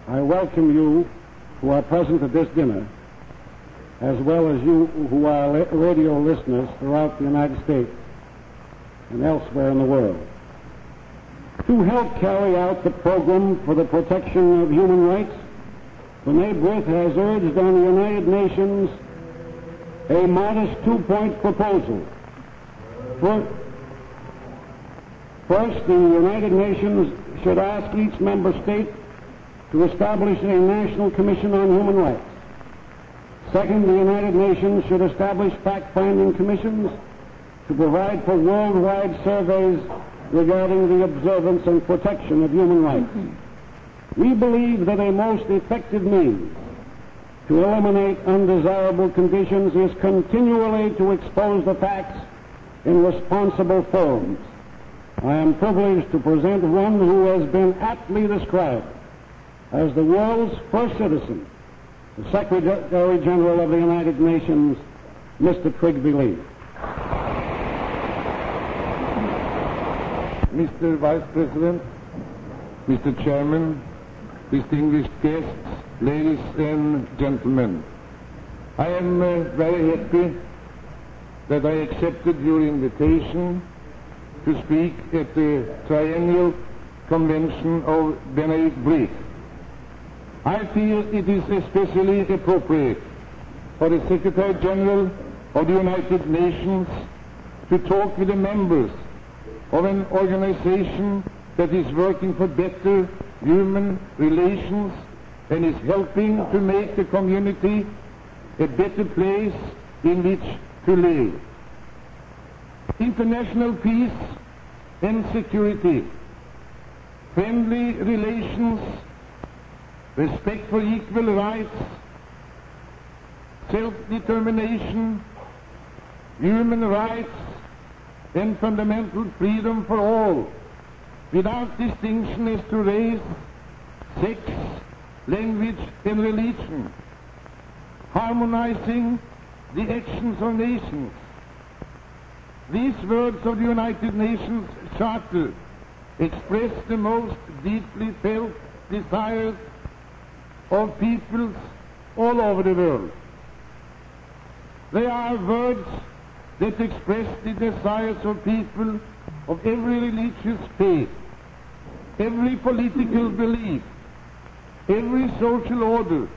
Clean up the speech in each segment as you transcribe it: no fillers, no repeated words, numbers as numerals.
I welcome you who are present at this dinner, as well as you who are radio listeners throughout the United States and elsewhere in the world. To help carry out the program for the protection of human rights, the Brית has urged on the United Nations a modest two-point proposal. First, the United Nations should ask each member state to establish a national commission on human rights. Second, the United Nations should establish fact-finding commissions to provide for worldwide surveys regarding the observance and protection of human rights. We believe that a most effective means to eliminate undesirable conditions is continually to expose the facts in responsible forums. I am privileged to present one who has been aptly described as the world's first citizen, the Secretary General of the United Nations, Mr. Trigoa. Mr. Vice President, Mr. Chairman, distinguished guests, ladies and gentlemen, I am very happy that I accepted your invitation to speak at the triennial convention of Breit. I feel it is especially appropriate for the Secretary General of the United Nations to talk with the members of an organization that is working for better human relations and is helping to make the community a better place in which to live. International peace and security, friendly relations, respect for equal rights, self-determination, human rights, and fundamental freedom for all, without distinction as to race, sex, language, and religion, harmonizing the actions of nations. These words of the United Nations Charter express the most deeply felt desires of peoples all over the world. They are words that express the desires of people of every religious faith, every political belief, every social order,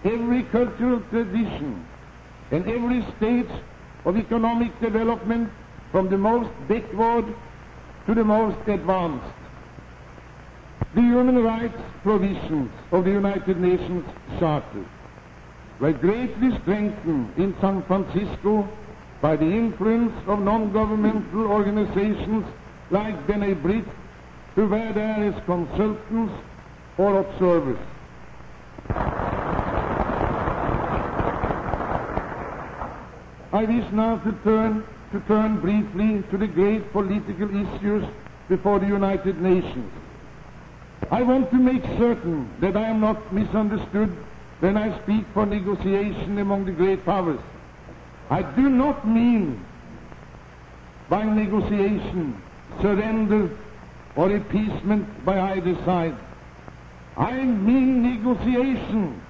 every cultural tradition, and every stage of economic development, from the most backward to the most advanced. The human rights provisions of the United Nations Charter were greatly strengthened in San Francisco by the influence of non-governmental organizations like Breit, who were there as consultants or observers. I wish now to turn briefly to the great political issues before the United Nations. I want to make certain that I am not misunderstood when I speak for negotiation among the great powers. I do not mean by negotiation surrender or appeasement by either side. I mean negotiation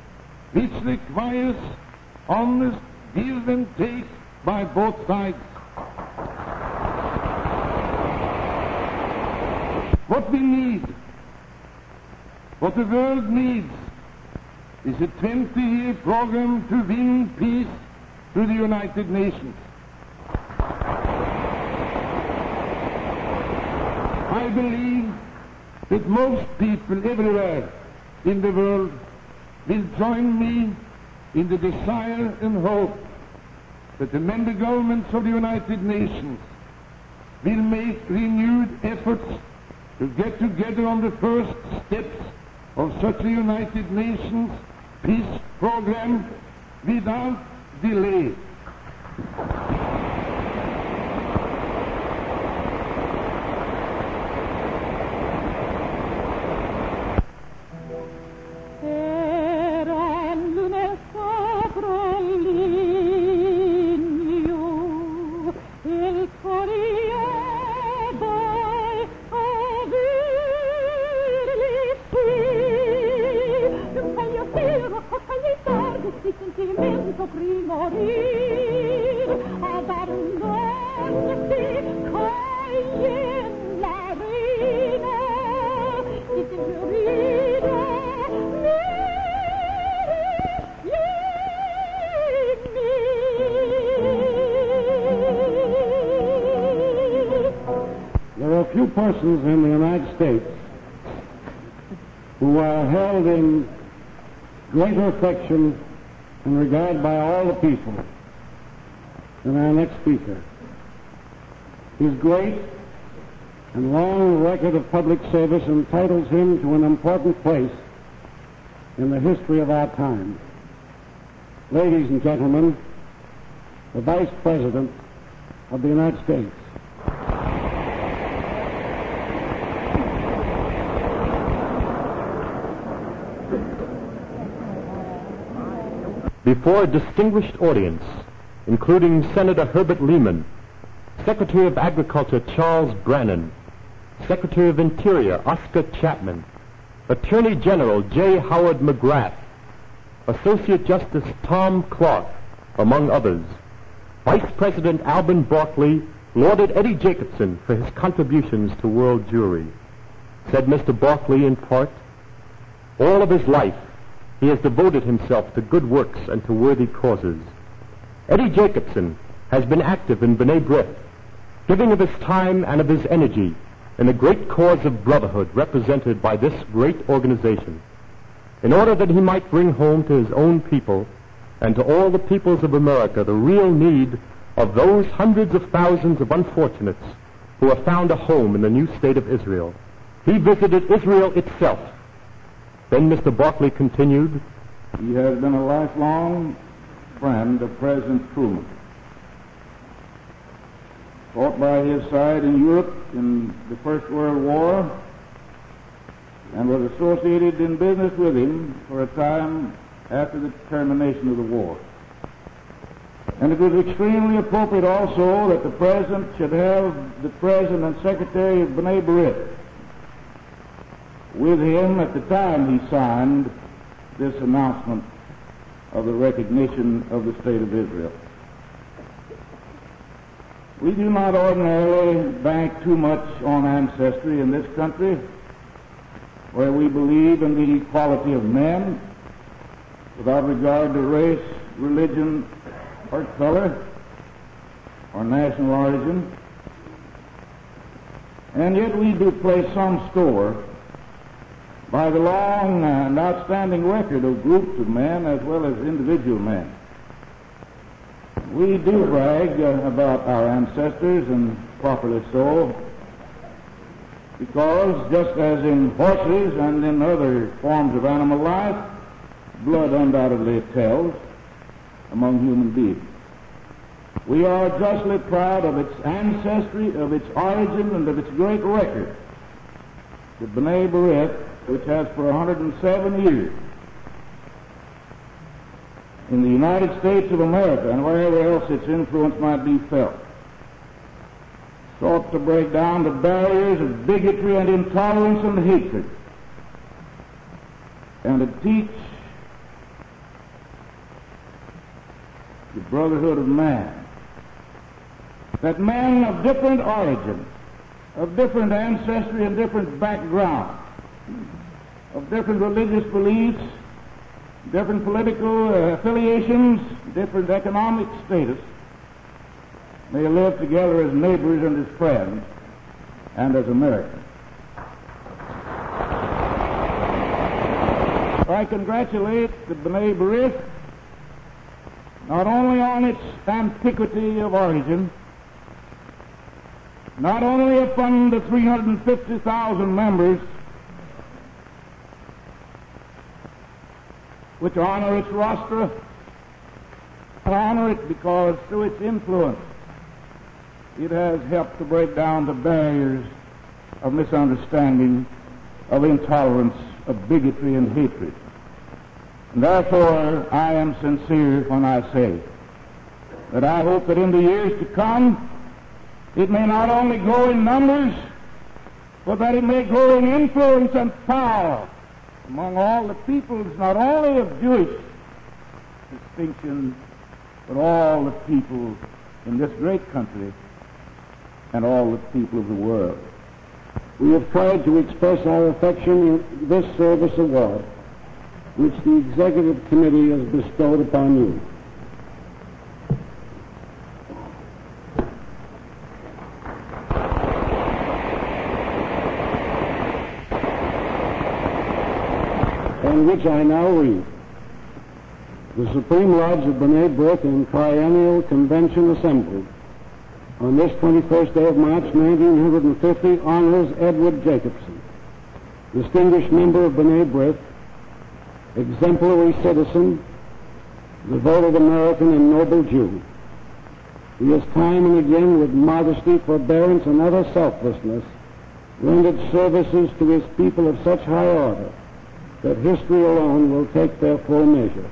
which requires honest give and take by both sides. What we need, what the world needs, is a 20-year program to win peace through the United Nations. I believe that most people everywhere in the world will join me in the desire and hope that the member governments of the United Nations will make renewed efforts to get together on the first steps of such a United Nations peace program without delay. persons in the United States who are held in greater affection and regard by all the people than our next speaker. His great and long record of public service entitles him to an important place in the history of our time. Ladies and gentlemen, the Vice President of the United States. Before a distinguished audience, including Senator Herbert Lehman, Secretary of Agriculture Charles Brannan, Secretary of Interior Oscar Chapman, Attorney General J. Howard McGrath, Associate Justice Tom Clark, among others, Vice President Alben Barkley lauded Eddie Jacobson for his contributions to world Jewry. Said Mr. Barkley in part, "All of his life he has devoted himself to good works and to worthy causes. Eddie Jacobson has been active in B'nai B'rith, giving of his time and of his energy in the great cause of brotherhood represented by this great organization, in order that he might bring home to his own people and to all the peoples of America the real need of those hundreds of thousands of unfortunates who have found a home in the new state of Israel. He visited Israel itself." Then Mr. Barkley continued, "He has been a lifelong friend of President Truman. Fought by his side in Europe in the First World War and was associated in business with him for a time after the termination of the war. And it was extremely appropriate also that the President should have the President and Secretary of B'nai B'rith with him at the time he signed this announcement of the recognition of the State of Israel. We do not ordinarily bank too much on ancestry in this country, where we believe in the equality of men without regard to race, religion, or color, or national origin. And yet we do place some store by the long and outstanding record of groups of men as well as individual men. We do brag about our ancestors, and properly so, because just as in horses and in other forms of animal life, blood undoubtedly tells among human beings. We are justly proud of its ancestry, of its origin, and of its great record. The B'nai B'rith, which has for 107 years in the United States of America and wherever else its influence might be felt, sought to break down the barriers of bigotry and intolerance and hatred, and to teach the brotherhood of man, that men of different origin, of different ancestry and different background, of different religious beliefs, different political affiliations, different economic status, may live together as neighbors and as friends and as Americans. I congratulate the B'nai B'rith not only on its antiquity of origin, not only upon the 350,000 members which honor its roster, but honor it because through its influence it has helped to break down the barriers of misunderstanding, of intolerance, of bigotry and hatred. And therefore I am sincere when I say that I hope that in the years to come it may not only grow in numbers, but that it may grow in influence and power among all the peoples, not only of Jewish distinction, but all the people in this great country and all the people of the world. We have tried to express our affection in this service award, which the Executive Committee has bestowed upon you. to which I now read. The Supreme Lords of B'nai B'rith in Triennial Convention assembled on this 21st day of March 1950 honors Edward Jacobson, distinguished member of B'nai B'rith, exemplary citizen, devoted American and noble Jew. He has time and again with modesty, forbearance, and utter selflessness rendered services to his people of such high order that history alone will take their full measure.